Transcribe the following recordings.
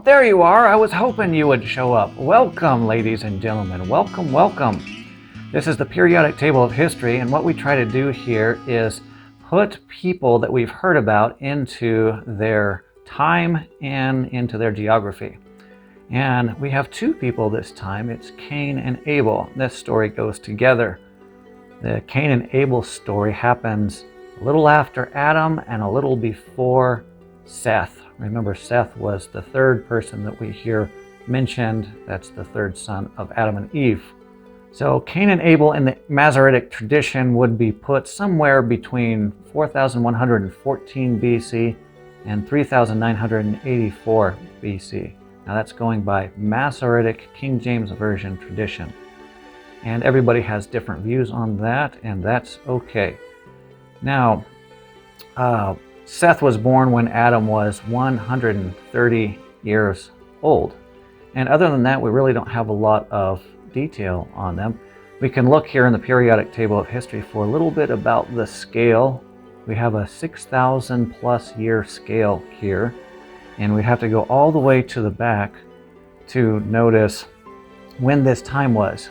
there you are. I was hoping you would show up. Welcome, ladies and gentlemen. Welcome, welcome. This is the periodic table of history, and what we try to do here is put people that we've heard about into their time and into their geography. And we have two people this time. It's Cain and Abel. This story goes together. The Cain and Abel story happens a little after Adam and a little before Seth. Remember, Seth was the third person that we hear mentioned. That's the third son of Adam and Eve. So Cain and Abel in the Masoretic tradition would be put somewhere between 4114 BC and 3984 BC. Now that's going by Masoretic King James Version tradition. And everybody has different views on that, and that's okay. Now, Seth was born when Adam was 130 years old. And other than that, we really don't have a lot of detail on them. We can look here in the periodic table of history for a little bit about the scale. We have a 6,000 plus year scale here, and we have to go all the way to the back to notice when this time was.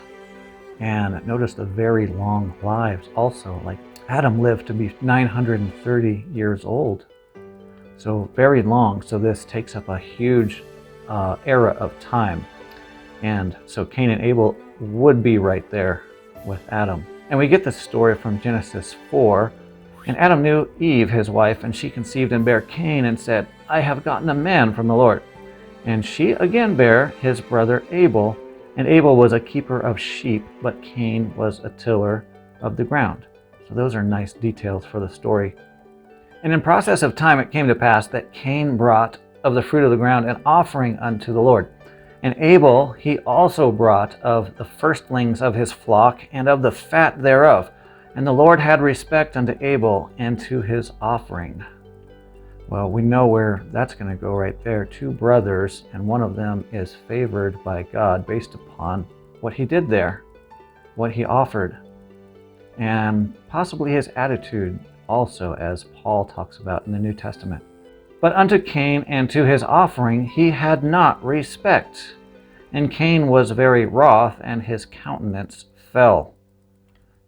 And notice the very long lives also. Like Adam lived to be 930 years old. So very long. So this takes up a huge era of time. And so Cain and Abel would be right there with Adam. And we get this story from Genesis 4. And Adam knew Eve, his wife, and she conceived and bare Cain and said, I have gotten a man from the Lord. And she again bare his brother Abel. And Abel was a keeper of sheep, but Cain was a tiller of the ground. So those are nice details for the story. And in process of time it came to pass that Cain brought of the fruit of the ground an offering unto the Lord. And Abel he also brought of the firstlings of his flock and of the fat thereof. And the Lord had respect unto Abel and to his offering. Well, we know where that's going to go right there. Two brothers, and one of them is favored by God based upon what he did there, what he offered, and possibly his attitude also, as Paul talks about in the New Testament. But unto Cain and to his offering he had not respect. And Cain was very wroth, and his countenance fell.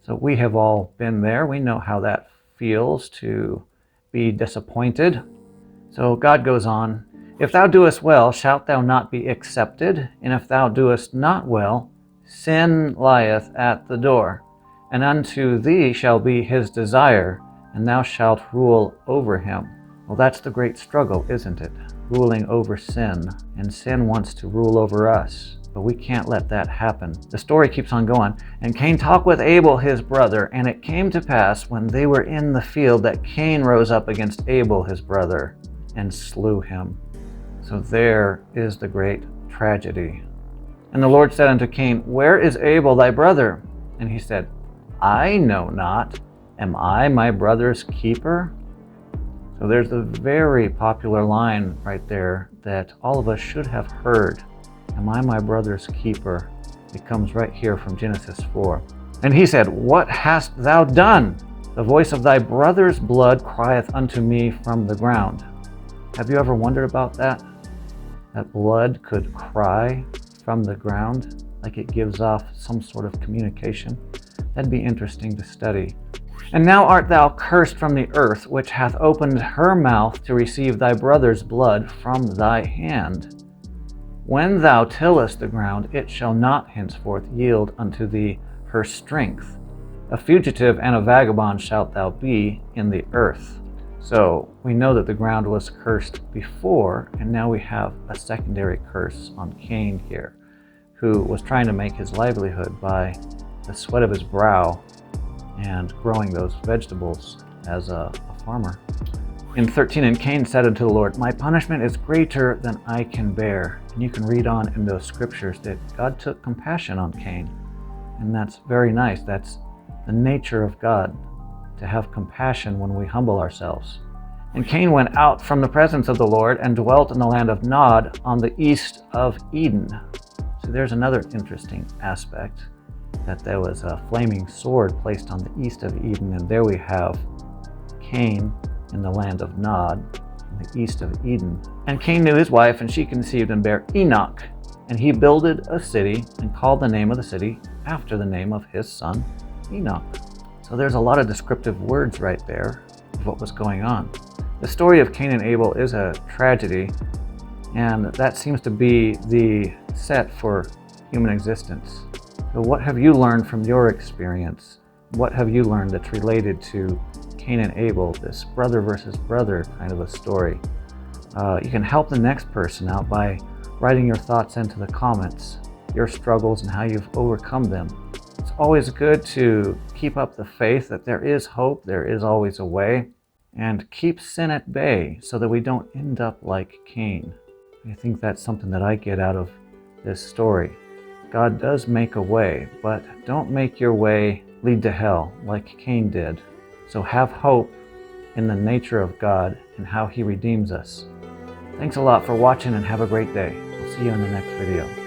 So we have all been there. We know how that feels to be disappointed. So God goes on, If thou doest well, shalt thou not be accepted? And if thou doest not well, sin lieth at the door. And unto thee shall be his desire, and thou shalt rule over him. Well, that's the great struggle, isn't it? Ruling over sin. And sin wants to rule over us. But we can't let that happen. The story keeps on going. And Cain talked with Abel his brother, and it came to pass when they were in the field that Cain rose up against Abel his brother and slew him. So there is the great tragedy. And the Lord said unto Cain, Where is Abel thy brother? And he said, I know not. Am I my brother's keeper? So there's a very popular line right there that all of us should have heard. Am I my brother's keeper? It comes right here from Genesis 4. And he said, What hast thou done? The voice of thy brother's blood crieth unto me from the ground. Have you ever wondered about that? That blood could cry from the ground, like it gives off some sort of communication. That'd be interesting to study. And now art thou cursed from the earth, which hath opened her mouth to receive thy brother's blood from thy hand. When thou tillest the ground, it shall not henceforth yield unto thee her strength. A fugitive and a vagabond shalt thou be in the earth. So we know that the ground was cursed before, and now we have a secondary curse on Cain here, who was trying to make his livelihood by the sweat of his brow and growing those vegetables as a farmer. In 13, and Cain said unto the Lord, My punishment is greater than I can bear. And you can read on in those scriptures that God took compassion on Cain. And that's very nice. That's the nature of God, to have compassion when we humble ourselves. And Cain went out from the presence of the Lord and dwelt in the land of Nod on the east of Eden. So there's another interesting aspect, that there was a flaming sword placed on the east of Eden, and there we have Cain in the land of Nod. in the east of Eden. And Cain knew his wife, and she conceived and bare Enoch. And he builded a city and called the name of the city after the name of his son Enoch. So there's a lot of descriptive words right there of what was going on. The story of Cain and Abel is a tragedy, and that seems to be the set for human existence. So what have you learned from your experience? What have you learned that's related to Cain and Abel, this brother versus brother kind of a story? You can help the next person out by writing your thoughts into the comments, your struggles and how you've overcome them. It's always good to keep up the faith that there is hope, there is always a way, and keep sin at bay so that we don't end up like Cain. I think that's something that I get out of this story. God does make a way, but don't make your way lead to hell like Cain did. So have hope in the nature of God and how He redeems us. Thanks a lot for watching and have a great day. We'll see you in the next video.